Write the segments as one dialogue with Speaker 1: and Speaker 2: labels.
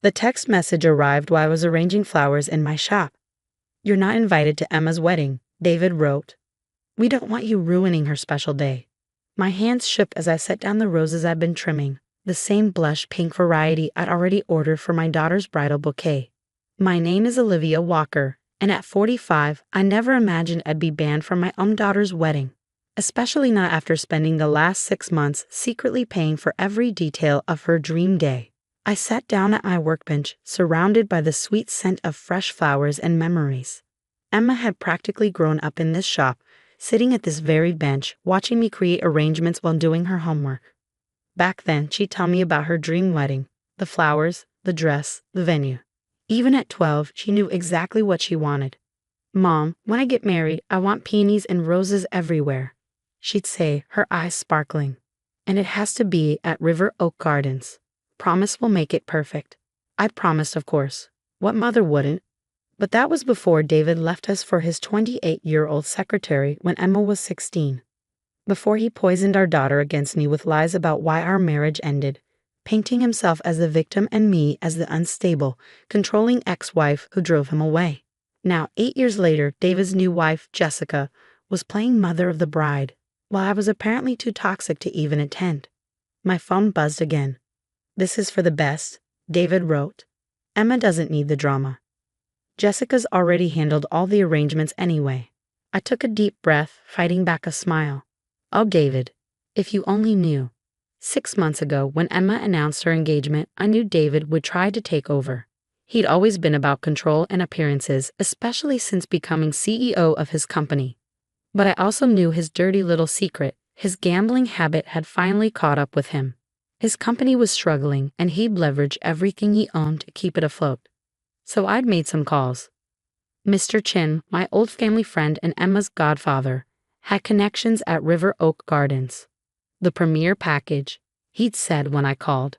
Speaker 1: The text message arrived while I was arranging flowers in my shop. "You're not invited to Emma's wedding," David wrote. "We don't want you ruining her special day." My hands shook as I set down the roses I'd been trimming, the same blush pink variety I'd already ordered for my daughter's bridal bouquet. My name is Olivia Walker, and at 45, I never imagined I'd be banned from my own daughter's wedding, especially not after spending the last 6 months secretly paying for every detail of her dream day. I sat down at my workbench, surrounded by the sweet scent of fresh flowers and memories. Emma had practically grown up in this shop, sitting at this very bench, watching me create arrangements while doing her homework. Back then, she'd tell me about her dream wedding, the flowers, the dress, the venue. Even at 12, she knew exactly what she wanted. "Mom, when I get married, I want peonies and roses everywhere," she'd say, her eyes sparkling. "And it has to be at River Oak Gardens. Promise we'll make it perfect." I promised, of course. What mother wouldn't? But that was before David left us for his 28-year-old secretary when Emma was 16. Before he poisoned our daughter against me with lies about why our marriage ended, painting himself as the victim and me as the unstable, controlling ex-wife who drove him away. Now, 8 years later, David's new wife, Jessica, was playing mother of the bride, while I was apparently too toxic to even attend. My phone buzzed again. "This is for the best," David wrote. "Emma doesn't need the drama. Jessica's already handled all the arrangements anyway." I took a deep breath, fighting back a smile. "Oh, David, if you only knew." 6 months ago, when Emma announced her engagement, I knew David would try to take over. He'd always been about control and appearances, especially since becoming CEO of his company. But I also knew his dirty little secret. His gambling habit had finally caught up with him. His company was struggling, and he'd leverage everything he owned to keep it afloat. So I'd made some calls. Mr. Chin, my old family friend and Emma's godfather, had connections at River Oak Gardens. "The premier package," he'd said when I called.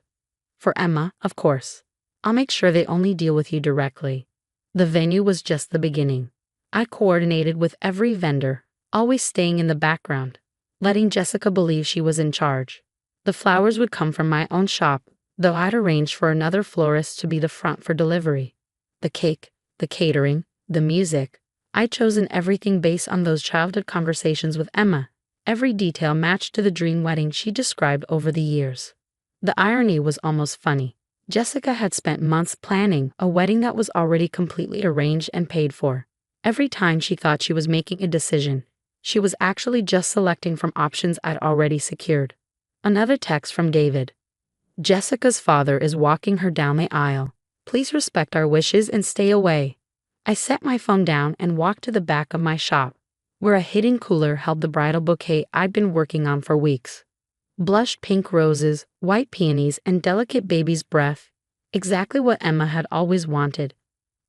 Speaker 1: "For Emma, of course. I'll make sure they only deal with you directly." The venue was just the beginning. I coordinated with every vendor, always staying in the background, letting Jessica believe she was in charge. The flowers would come from my own shop, though I'd arranged for another florist to be the front for delivery. The cake, the catering, the music. I'd chosen everything based on those childhood conversations with Emma. Every detail matched to the dream wedding she described over the years. The irony was almost funny. Jessica had spent months planning a wedding that was already completely arranged and paid for. Every time she thought she was making a decision, she was actually just selecting from options I'd already secured. Another text from David. "Jessica's father is walking her down the aisle. Please respect our wishes and stay away." I set my phone down and walked to the back of my shop, where a hidden cooler held the bridal bouquet I'd been working on for weeks. Blushed pink roses, white peonies, and delicate baby's breath. Exactly what Emma had always wanted.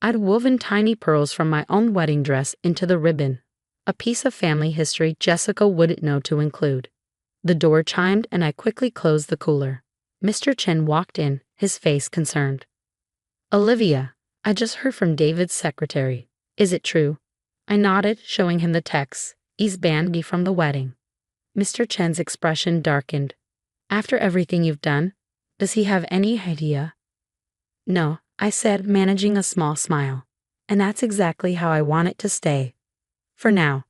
Speaker 1: I'd woven tiny pearls from my own wedding dress into the ribbon. A piece of family history Jessica wouldn't know to include. The door chimed and I quickly closed the cooler. Mr. Chen walked in, his face concerned. "Olivia, I just heard from David's secretary. Is it true?" I nodded, showing him the text. "He's banned me from the wedding." Mr. Chen's expression darkened. "After everything you've done, does he have any idea?" "No," I said, managing a small smile. "And that's exactly how I want it to stay. For now."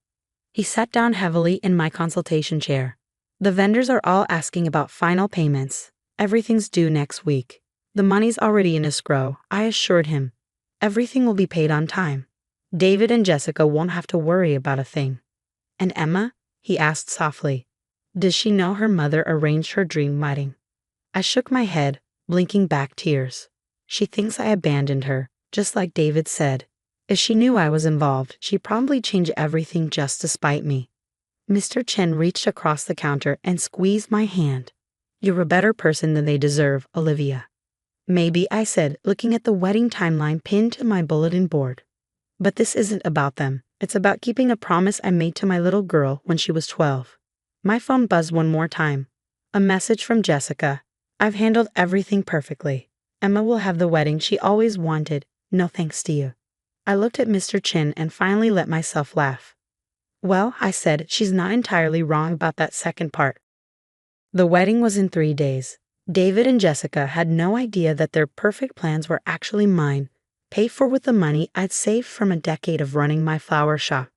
Speaker 1: He sat down heavily in my consultation chair. "The vendors are all asking about final payments. Everything's due next week. The money's already in escrow," I assured him. "Everything will be paid on time. David and Jessica won't have to worry about a thing." "And Emma?" he asked softly. "Does she know her mother arranged her dream wedding?" I shook my head, blinking back tears. "She thinks I abandoned her, just like David said. If she knew I was involved, she'd probably change everything just to spite me." Mr. Chen reached across the counter and squeezed my hand. "You're a better person than they deserve, Olivia." "Maybe," I said, looking at the wedding timeline pinned to my bulletin board. "But this isn't about them. It's about keeping a promise I made to my little girl when she was 12. My phone buzzed one more time. A message from Jessica. "I've handled everything perfectly. Emma will have the wedding she always wanted, no thanks to you." I looked at Mr. Chin and finally let myself laugh. "Well," I said, "she's not entirely wrong about that second part." The wedding was in 3 days. David and Jessica had no idea that their perfect plans were actually mine, paid for with the money I'd saved from a decade of running my flower shop.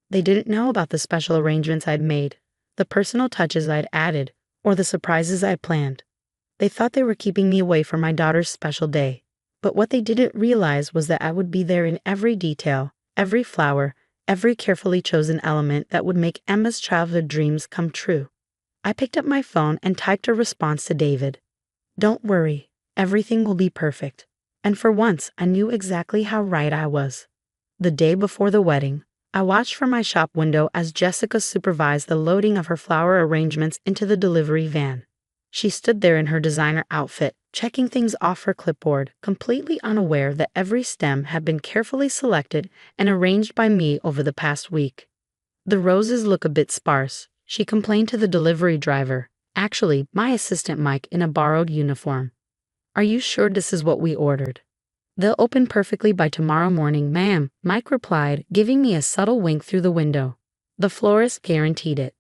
Speaker 1: They didn't know about the special arrangements I'd made, the personal touches I'd added, or the surprises I'd planned. They thought they were keeping me away from my daughter's special day, but what they didn't realize was that I would be there in every detail, every flower, every carefully chosen element that would make Emma's childhood dreams come true. I picked up my phone and typed a response to David. "Don't worry, everything will be perfect." And for once, I knew exactly how right I was. The day before the wedding, I watched from my shop window as Jessica supervised the loading of her flower arrangements into the delivery van. She stood there in her designer outfit, checking things off her clipboard, completely unaware that every stem had been carefully selected and arranged by me over the past week. "The roses look a bit sparse," she complained to the delivery driver, actually my assistant Mike in a borrowed uniform. "Are you sure this is what we ordered?" "They'll open perfectly by tomorrow morning, ma'am," Mike replied, giving me a subtle wink through the window. The florist guaranteed it.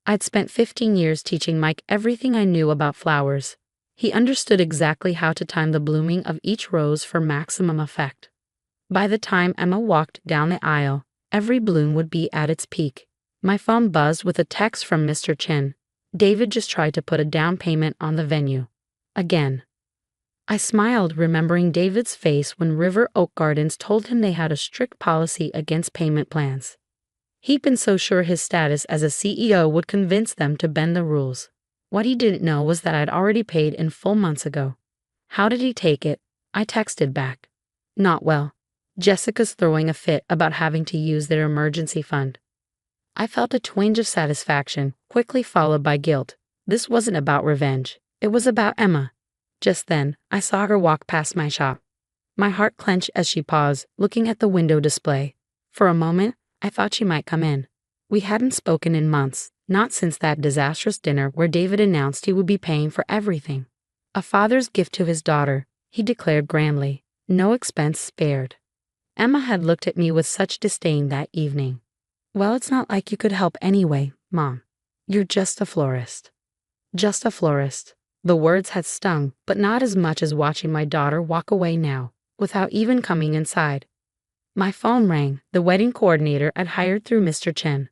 Speaker 1: I'd spent 15 years teaching Mike everything I knew about flowers. He understood exactly how to time the blooming of each rose for maximum effect. By the time Emma walked down the aisle, every bloom would be at its peak. My phone buzzed with a text from Mr. Chen. David just tried to put a down payment on the venue. Again. I smiled, remembering David's face when River Oak Gardens told him they had a strict policy against payment plans. He'd been so sure his status as a CEO would convince them to bend the rules. What he didn't know was that I'd already paid in full months ago. "How did he take it?" I texted back. "Not well. Jessica's throwing a fit about having to use their emergency fund." I felt a twinge of satisfaction, quickly followed by guilt. This wasn't about revenge. It was about Emma. Just then, I saw her walk past my shop. My heart clenched as she paused, looking at the window display. For a moment, I thought she might come in. We hadn't spoken in months, not since that disastrous dinner where David announced he would be paying for everything. A father's gift to his daughter, he declared grandly, no expense spared. Emma had looked at me with such disdain that evening. "Well, it's not like you could help anyway, Mom. You're just a florist." Just a florist. The words had stung, but not as much as watching my daughter walk away now, without even coming inside. My phone rang, the wedding coordinator I'd hired through Mr. Chen.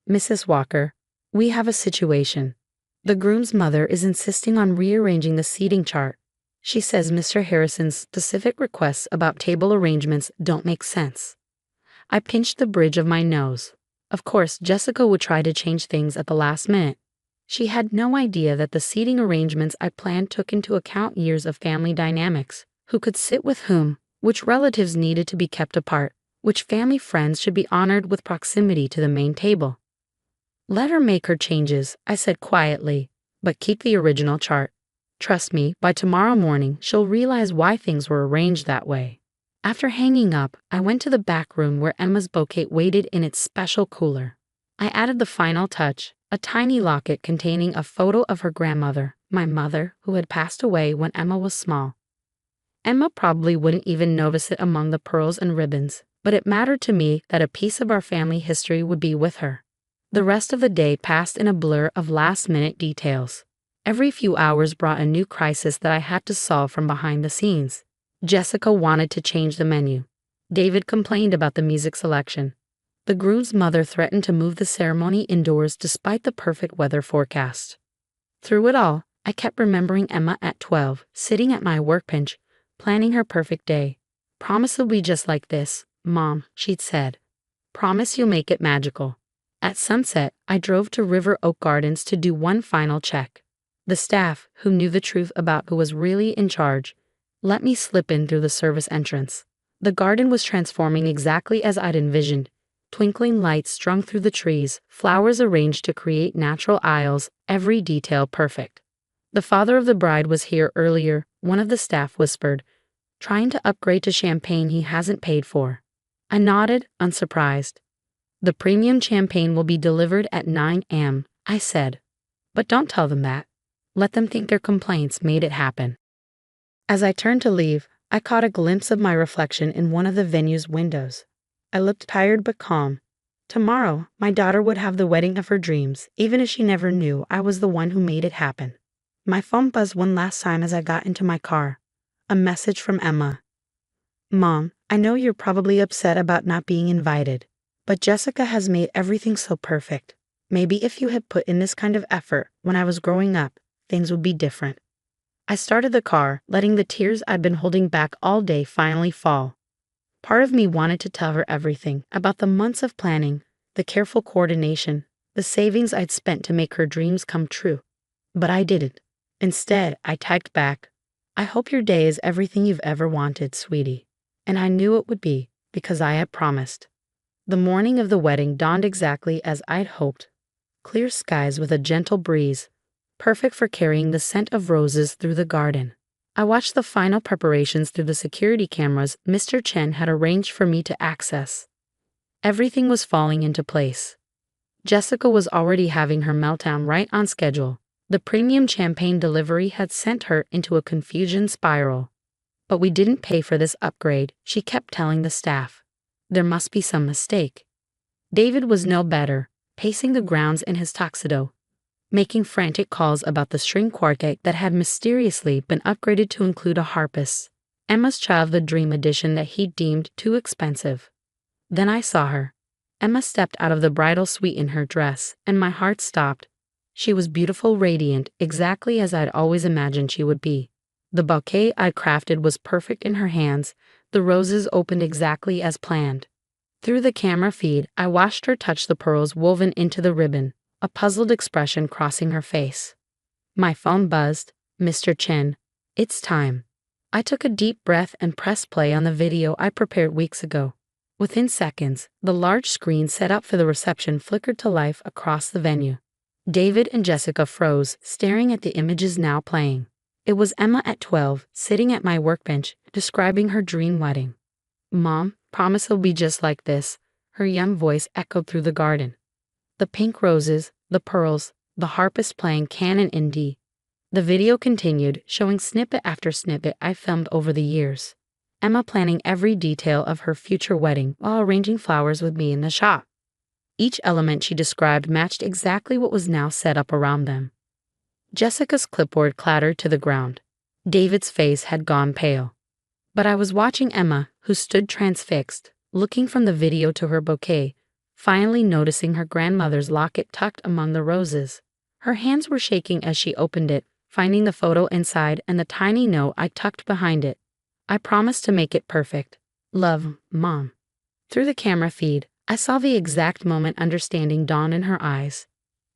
Speaker 1: "Mrs. Walker, we have a situation. The groom's mother is insisting on rearranging the seating chart. She says Mr. Harrison's specific requests about table arrangements don't make sense." I pinched the bridge of my nose. Of course, Jessica would try to change things at the last minute. She had no idea that the seating arrangements I planned took into account years of family dynamics, who could sit with whom, which relatives needed to be kept apart, which family friends should be honored with proximity to the main table. "Let her make her changes," I said quietly, "but keep the original chart. Trust me, by tomorrow morning she'll realize why things were arranged that way." After hanging up, I went to the back room where Emma's bouquet waited in its special cooler. I added the final touch, a tiny locket containing a photo of her grandmother, my mother, who had passed away when Emma was small. Emma probably wouldn't even notice it among the pearls and ribbons, but it mattered to me that a piece of our family history would be with her. The rest of the day passed in a blur of last-minute details. Every few hours brought a new crisis that I had to solve from behind the scenes. Jessica wanted to change the menu. David complained about the music selection. The groom's mother threatened to move the ceremony indoors despite the perfect weather forecast. Through it all, I kept remembering Emma at 12, sitting at my workbench, planning her perfect day. "Promise it'll be just like this, Mom," she'd said. "Promise you'll make it magical." At sunset, I drove to River Oak Gardens to do one final check. The staff, who knew the truth about who was really in charge, let me slip in through the service entrance. The garden was transforming exactly as I'd envisioned. Twinkling lights strung through the trees, flowers arranged to create natural aisles, every detail perfect. "The father of the bride was here earlier," one of the staff whispered, "trying to upgrade to champagne he hasn't paid for." I nodded, unsurprised. "The premium champagne will be delivered at 9 a.m., I said. "But don't tell them that. Let them think their complaints made it happen." As I turned to leave, I caught a glimpse of my reflection in one of the venue's windows. I looked tired but calm. Tomorrow, my daughter would have the wedding of her dreams, even if she never knew I was the one who made it happen. My phone buzzed one last time as I got into my car. A message from Emma. Mom, I know you're probably upset about not being invited, but Jessica has made everything so perfect. Maybe if you had put in this kind of effort when I was growing up, things would be different. I started the car, letting the tears I'd been holding back all day finally fall. Part of me wanted to tell her everything about the months of planning, the careful coordination, the savings I'd spent to make her dreams come true. But I didn't. Instead, I typed back, I hope your day is everything you've ever wanted, sweetie. And I knew it would be, because I had promised. The morning of the wedding dawned exactly as I'd hoped. Clear skies with a gentle breeze, perfect for carrying the scent of roses through the garden. I watched the final preparations through the security cameras Mr. Chen had arranged for me to access. Everything was falling into place. Jessica was already having her meltdown right on schedule. The premium champagne delivery had sent her into a confusion spiral. But we didn't pay for this upgrade, she kept telling the staff. There must be some mistake. David was no better, pacing the grounds in his tuxedo, making frantic calls about the string quartet that had mysteriously been upgraded to include a harpist, Emma's Child the Dream edition that he deemed too expensive. Then I saw her. Emma stepped out of the bridal suite in her dress, and my heart stopped. She was beautiful, radiant, exactly as I'd always imagined she would be. The bouquet I'd crafted was perfect in her hands, the roses opened exactly as planned. Through the camera feed, I watched her touch the pearls woven into the ribbon, a puzzled expression crossing her face. My phone buzzed. Mr. Chen, it's time. I took a deep breath and pressed play on the video I prepared weeks ago. Within seconds, the large screen set up for the reception flickered to life across the venue. David and Jessica froze, staring at the images now playing. It was Emma at 12, sitting at my workbench, describing her dream wedding. Mom, promise it'll be just like this, her young voice echoed through the garden. The pink roses, the pearls, the harpist playing canon in D. The video continued, showing snippet after snippet I filmed over the years. Emma planning every detail of her future wedding while arranging flowers with me in the shop. Each element she described matched exactly what was now set up around them. Jessica's clipboard clattered to the ground. David's face had gone pale. But I was watching Emma, who stood transfixed, looking from the video to her bouquet, finally noticing her grandmother's locket tucked among the roses. Her hands were shaking as she opened it, finding the photo inside and the tiny note I tucked behind it. I promised to make it perfect. Love, Mom. Through the camera feed, I saw the exact moment understanding dawn in her eyes.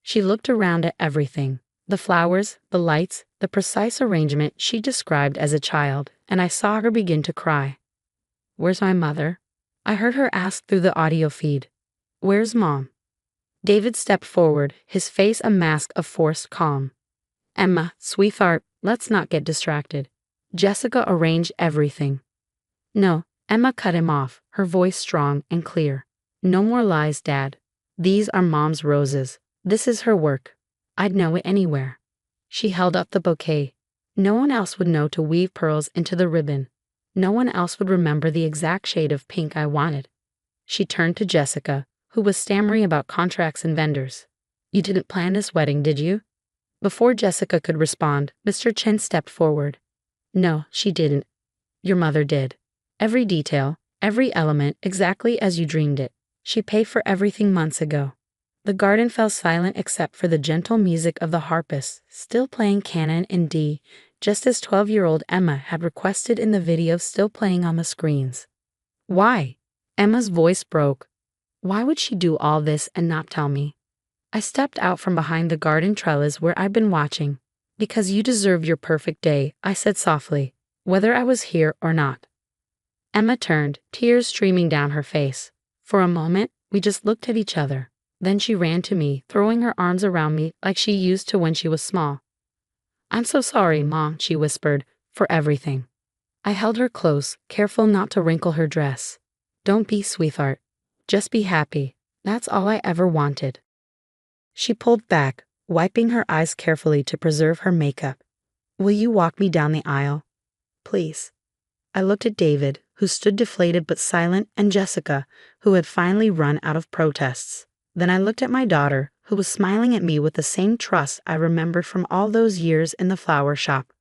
Speaker 1: She looked around at everything. The flowers, the lights, the precise arrangement she described as a child, and I saw her begin to cry. Where's my mother? I heard her ask through the audio feed. Where's Mom? David stepped forward, his face a mask of forced calm. Emma, sweetheart, let's not get distracted. Jessica arranged everything. No, Emma cut him off, her voice strong and clear. No more lies, Dad. These are Mom's roses. This is her work. I'd know it anywhere. She held up the bouquet. No one else would know to weave pearls into the ribbon. No one else would remember the exact shade of pink I wanted. She turned to Jessica, who was stammering about contracts and vendors. You didn't plan this wedding, did you? Before Jessica could respond, Mr. Chen stepped forward. No, she didn't. Your mother did. Every detail, every element, exactly as you dreamed it. She paid for everything months ago. The garden fell silent except for the gentle music of the harpist, still playing canon in D, just as 12-year-old Emma had requested in the video still playing on the screens. Why? Emma's voice broke. Why would she do all this and not tell me? I stepped out from behind the garden trellis where I'd been watching. Because you deserve your perfect day, I said softly, whether I was here or not. Emma turned, tears streaming down her face. For a moment, we just looked at each other. Then she ran to me, throwing her arms around me like she used to when she was small. I'm so sorry, Mom, she whispered, for everything. I held her close, careful not to wrinkle her dress. Don't be, sweetheart. Just be happy. That's all I ever wanted. She pulled back, wiping her eyes carefully to preserve her makeup. Will you walk me down the aisle? Please. I looked at David, who stood deflated but silent, and Jessica, who had finally run out of protests. Then I looked at my daughter, who was smiling at me with the same trust I remembered from all those years in the flower shop.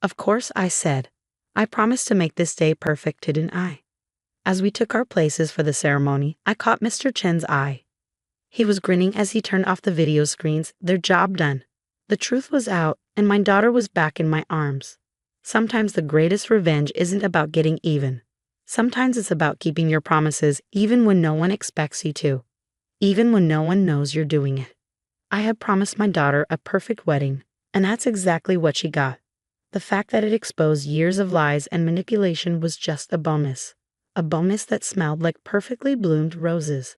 Speaker 1: Of course, I said. I promised to make this day perfect, didn't I? As we took our places for the ceremony, I caught Mr. Chen's eye. He was grinning as he turned off the video screens, their job done. The truth was out, and my daughter was back in my arms. Sometimes the greatest revenge isn't about getting even. Sometimes it's about keeping your promises even when no one expects you to. Even when no one knows you're doing it. I had promised my daughter a perfect wedding, and that's exactly what she got. The fact that it exposed years of lies and manipulation was just a bonus that smelled like perfectly bloomed roses.